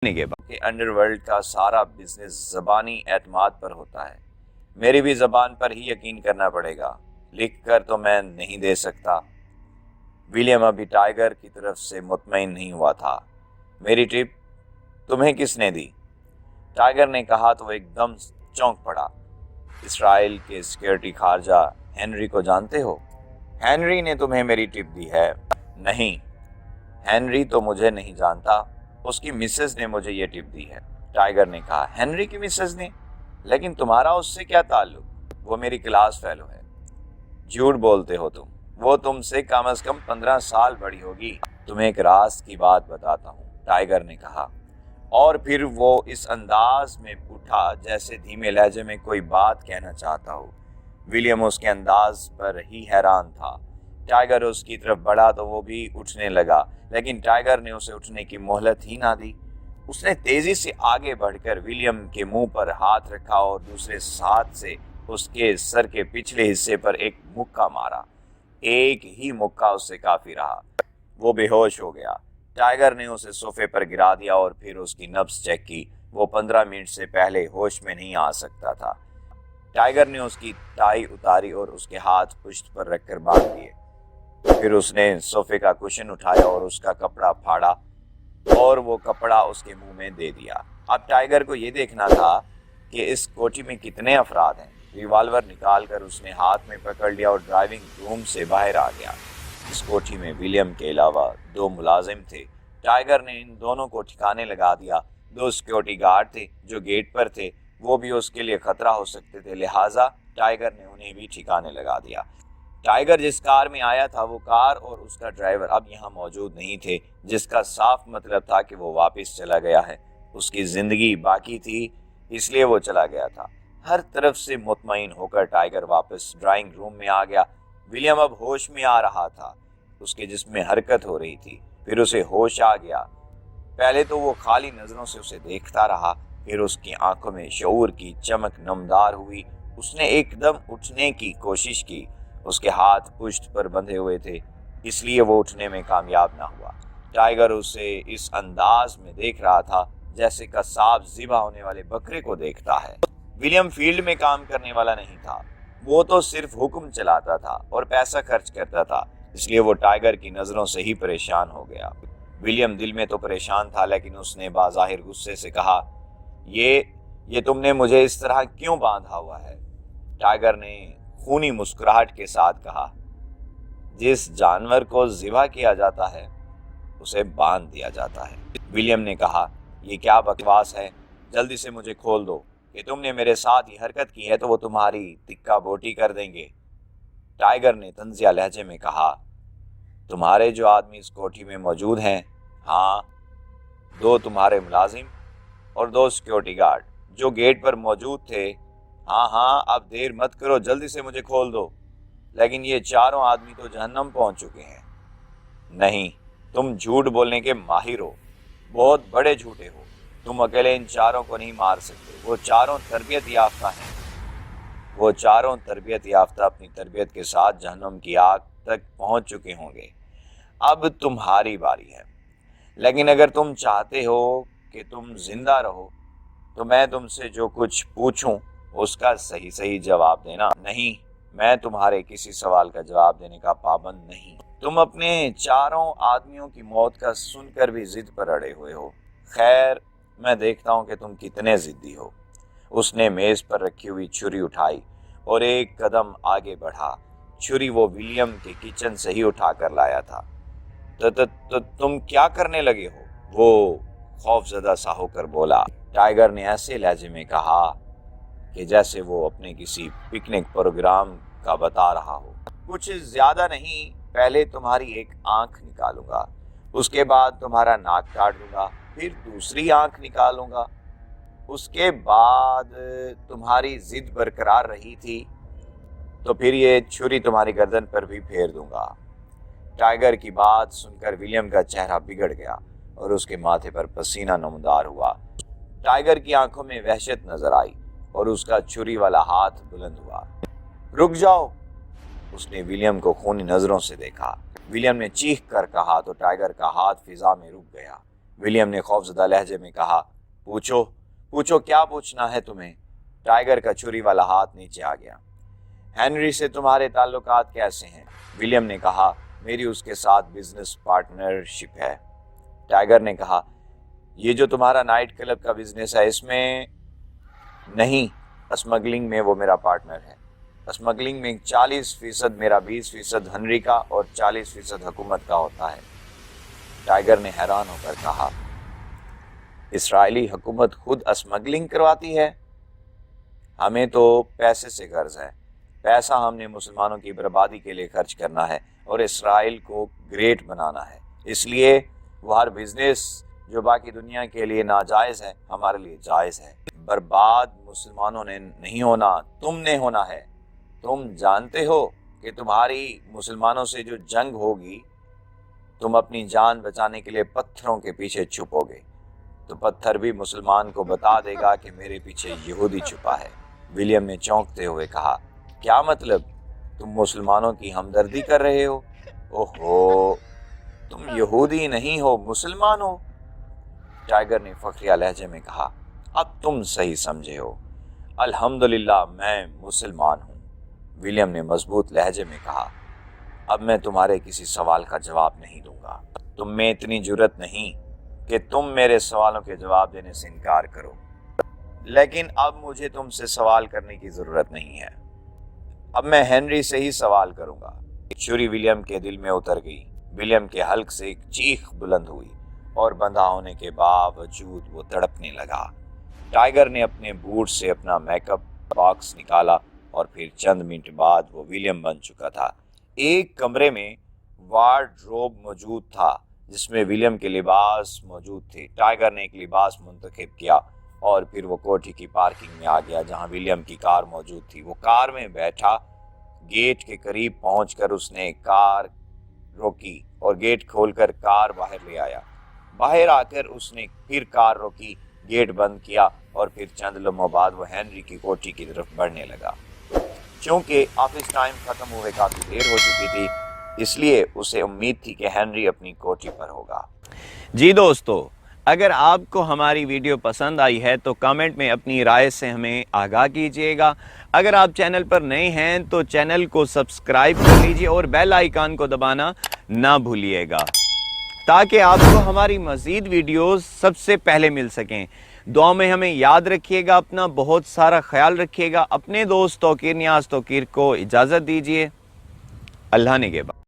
کے بعد کہ انڈر ورلڈ کا سارا بزنس زبانی اعتماد پر ہوتا ہے، میری بھی زبان پر ہی یقین کرنا پڑے گا، لکھ کر تو میں نہیں دے سکتا۔ ولیم ابھی ٹائیگر کی طرف سے مطمئن نہیں ہوا تھا۔ میری ٹپ تمہیں کس نے دی؟ ٹائیگر نے کہا تو وہ ایک دم چونک پڑا۔ اسرائیل کے سیکیورٹی خارجہ ہنری کو جانتے ہو؟ ہنری نے تمہیں میری ٹپ دی ہے؟ نہیں، ہنری تو مجھے نہیں جانتا، اس کی مسز نے مجھے یہ ٹپ دی ہے۔ ٹائیگر نے کہا، ہنری کی مسز نے؟ لیکن تمہارا اس سے کیا تعلق؟ وہ میری کلاس فیلو ہے۔ جھوٹ بولتے ہو تم، وہ تم سے کم از کم 15 سال بڑی ہوگی۔ تمہیں ایک راز کی بات بتاتا ہوں، ٹائیگر نے کہا، اور پھر وہ اس انداز میں اٹھا جیسے دھیمے لہجے میں کوئی بات کہنا چاہتا ہو۔ ولیم اس کے انداز پر ہی حیران تھا۔ ٹائیگر اس کی طرف بڑھا تو وہ بھی اٹھنے لگا، لیکن ٹائیگر نے اسے اٹھنے کی مہلت ہی نہ دی۔ اس نے تیزی سے آگے بڑھ کر ولیم کے منہ پر ہاتھ رکھا اور دوسرے ہاتھ سے اس کے سر کے پچھلے حصے پر ایک مکہ مارا۔ ایک ہی مکہ اس سے کافی رہا، وہ بے ہوش ہو گیا۔ ٹائیگر نے اسے صوفے پر گرا دیا اور پھر اس کی نبض چیک کی۔ وہ 15 منٹ سے پہلے ہوش میں نہیں آ سکتا تھا۔ ٹائیگر نے اس کی ٹائی اتاری اور اس کے ہاتھ پشت پر رکھ کر باندھ دیے۔ پھر اس نے صوفے کا کشن اٹھایا اور اس کا کپڑا پھاڑا اور وہ کپڑا اس کے منہ میں دے دیا۔ اب ٹائیگر کو یہ دیکھنا تھا کہ اس کوٹھی میں کتنے افراد ہیں۔ ریوالور نکال کر اس نے ہاتھ میں پکڑ لیا اور ڈرائیونگ روم سے باہر آ گیا۔ اس کوٹھی میں ولیم کے علاوہ 2 ملازم تھے۔ ٹائیگر نے ان دونوں کو ٹھکانے لگا دیا۔ 2 سیکیورٹی گارڈ تھے جو گیٹ پر تھے، وہ بھی اس کے لیے خطرہ ہو سکتے تھے، لہٰذا ٹائیگر نے انہیں بھی ٹھکانے لگا دیا۔ ٹائیگر جس کار میں آیا تھا وہ کار اور اس کا ڈرائیور اب یہاں موجود نہیں تھے، جس کا صاف مطلب تھا کہ وہ واپس چلا گیا ہے۔ اس کی زندگی باقی تھی، اس لیے وہ چلا گیا تھا۔ ہر طرف سے مطمئن ہو کر ٹائیگر واپس ڈرائنگ روم میں آ گیا۔ ولیم اب ہوش میں آ رہا تھا، اس کے جسم میں حرکت ہو رہی تھی۔ پھر اسے ہوش آ گیا۔ پہلے تو وہ خالی نظروں سے اسے دیکھتا رہا، پھر اس کی آنکھوں میں شعور کی چمک نمودار ہوئی۔ اس نے ایک دم اٹھنے کی کوشش کی۔ اس کے ہاتھ پشت پر بندھے ہوئے تھے، اس لیے وہ اٹھنے میں کامیاب نہ ہوا۔ ٹائیگر اسے اس انداز میں دیکھ رہا تھا جیسے قصاب ذبح ہونے والے بکرے کو دیکھتا ہے۔ ولیم فیلڈ میں کام کرنے والا نہیں تھا، وہ تو صرف حکم چلاتا تھا اور پیسہ خرچ کرتا تھا، اس لیے وہ ٹائیگر کی نظروں سے ہی پریشان ہو گیا۔ ولیم دل میں تو پریشان تھا، لیکن اس نے بظاہر غصے سے کہا، یہ تم نے مجھے اس طرح کیوں باندھا ہوا ہے؟ ٹائیگر نے خونی مسکراہٹ کے ساتھ کہا، جس جانور کو ذبح کیا جاتا ہے اسے باندھ دیا جاتا ہے۔ ولیم نے کہا، یہ کیا بکواس ہے؟ جلدی سے مجھے کھول دو، کہ تم نے میرے ساتھ یہ حرکت کی ہے تو وہ تمہاری تکہ بوٹی کر دیں گے۔ ٹائیگر نے طنزیہ لہجے میں کہا، تمہارے جو آدمی اس کوٹھی میں موجود ہیں؟ ہاں، 2 تمہارے ملازم اور 2 سیکیورٹی گارڈ جو گیٹ پر موجود تھے۔ ہاں، اب دیر مت کرو، جلدی سے مجھے کھول دو۔ لیکن یہ 4 آدمی تو جہنم پہنچ چکے ہیں۔ نہیں، تم جھوٹ بولنے کے ماہر ہو، بہت بڑے جھوٹے ہو۔ تم اکیلے ان 4 کو نہیں مار سکتے، وہ 4 تربیت یافتہ ہیں۔ وہ 4 تربیت یافتہ اپنی تربیت کے ساتھ جہنم کی آگ تک پہنچ چکے ہوں گے۔ اب تمہاری باری ہے، لیکن اگر تم چاہتے ہو کہ تم زندہ رہو تو میں تم سے جو کچھ پوچھوں اس کا صحیح جواب دینا۔ نہیں، میں تمہارے کسی سوال کا جواب دینے کا پابند نہیں۔ تم اپنے 4 آدمیوں کی موت کا سن کر بھی ضد پر اڑے ہوئے ہو۔ خیر، میں دیکھتا ہوں کہ تم کتنے ضدی ہو۔ اس نے میز پر رکھی ہوئی چھری اٹھائی اور ایک قدم آگے بڑھا۔ چھری وہ ولیم کے کچن سے ہی اٹھا کر لایا تھا۔ تو تم کیا کرنے لگے ہو؟ وہ خوف زدہ سا ہو کر بولا۔ ٹائیگر نے ایسے لہجے میں کہا کہ جیسے وہ اپنے کسی پکنک پروگرام کا بتا رہا ہو۔ کچھ زیادہ نہیں، پہلے تمہاری ایک آنکھ نکالوں گا، اس کے بعد تمہارا ناک کاٹ دوں گا، پھر دوسری آنکھ نکالوں گا، اس کے بعد تمہاری ضد برقرار رہی تھی تو پھر یہ چھری تمہاری گردن پر بھی پھیر دوں گا۔ ٹائیگر کی بات سن کر ولیم کا چہرہ بگڑ گیا اور اس کے ماتھے پر پسینہ نمودار ہوا۔ ٹائیگر کی آنکھوں میں وحشت نظر آئی اور اس کا چھری والا ہاتھ بلند ہوا۔ رک جاؤ، اس نے ولیم کو خونی نظروں سے دیکھا۔ ولیم نے چیخ کر کہا تو ٹائیگر کا ہاتھ فضا میں رک گیا۔ ولیم نے خوفزدہ لہجے میں کہا۔ پوچھو پوچھو، کیا پوچھنا ہے تمہیں؟ ٹائیگر کا چھری والا ہاتھ نیچے آ گیا۔ ہنری سے تمہارے تعلقات کیسے ہیں؟ ولیم نے کہا، میری اس کے ساتھ بزنس پارٹنرشپ ہے۔ ٹائیگر نے کہا، یہ جو تمہارا نائٹ کلب کا بزنس ہے اس میں؟ نہیں، اسمگلنگ میں وہ میرا پارٹنر ہے۔ اسمگلنگ میں 40% میرا، 20% ہنری کا اور 40% حکومت کا ہوتا ہے۔ ٹائیگر نے حیران ہو کر کہا، اسرائیلی حکومت خود اسمگلنگ کرواتی ہے؟ ہمیں تو پیسے سے غرض ہے۔ پیسہ ہم نے مسلمانوں کی بربادی کے لیے خرچ کرنا ہے اور اسرائیل کو گریٹ بنانا ہے، اس لیے وہ ہر بزنس جو باقی دنیا کے لیے ناجائز ہے ہمارے لیے جائز ہے۔ برباد مسلمانوں نے نہیں ہونا، تم نے ہونا ہے۔ تم جانتے ہو کہ تمہاری مسلمانوں سے جو جنگ ہوگی، تم اپنی جان بچانے کے لیے پتھروں کے پیچھے چھپو گے، تو پتھر بھی مسلمان کو بتا دے گا کہ میرے پیچھے یہودی چھپا ہے۔ ولیم نے چونکتے ہوئے کہا، کیا مطلب؟ تم مسلمانوں کی ہمدردی کر رہے ہو؟ اوہو، تم یہودی نہیں ہو، مسلمان ہو۔ ٹائیگر نے فخریہ لہجے میں کہا، اب تم صحیح سمجھے ہو، الحمدللہ میں مسلمان ہوں۔ ولیم نے مضبوط لہجے میں کہا، اب میں تمہارے کسی سوال کا جواب نہیں دوں گا۔ تم میں اتنی جرت نہیں کہ تم میرے سوالوں کے جواب دینے سے انکار کرو، لیکن اب مجھے تم سے سوال کرنے کی ضرورت نہیں ہے۔ اب میں ہنری سے ہی سوال کروں گا۔ چھری ولیم کے دل میں اتر گئی۔ ولیم کے حلق سے ایک چیخ بلند ہوئی اور بندھا ہونے کے باوجود وہ تڑپنے لگا۔ ٹائیگر نے اپنے بوٹ سے اپنا میک اپ باکس نکالا اور پھر چند منٹ بعد وہ ولیم بن چکا تھا۔ ایک کمرے میں وارڈروب موجود تھا جس میں ولیم کے لباس موجود تھے۔ ٹائیگر نے ایک لباس منتخب کیا اور پھر وہ کوٹھی کی پارکنگ میں آ گیا جہاں ولیم کی کار موجود تھی۔ وہ کار میں بیٹھا، گیٹ کے قریب پہنچ کر اس نے کار روکی اور گیٹ کھول کر کار باہر لے آیا۔ باہر آ کر اس نے پھر کار روکی، گیٹ بند کیا اور پھر چند لمحوں بعد وہ ہنری کی کوٹھی کی طرف بڑھنے لگا۔ چونکہ آفس ٹائم ختم ہوئے کافی دیر ہو چکی تھی، اس لیے اسے امید تھی کہ ہنری اپنی کوٹھی پر ہوگا۔ جی دوستو، اگر آپ کو ہماری ویڈیو پسند آئی ہے تو کامنٹ میں اپنی رائے سے ہمیں آگاہ کیجیے گا۔ اگر آپ چینل پر نئے ہیں تو چینل کو سبسکرائب کر لیجیے اور بیل آئیکن کو دبانا نہ بھولیے گا تاکہ آپ کو ہماری مزید ویڈیوز سب سے پہلے مل سکیں۔ دعا میں ہمیں یاد رکھیے گا، اپنا بہت سارا خیال رکھیے گا۔ اپنے دوست توقیر نیاز توقیر کو اجازت دیجیے۔ اللہ نگہبان۔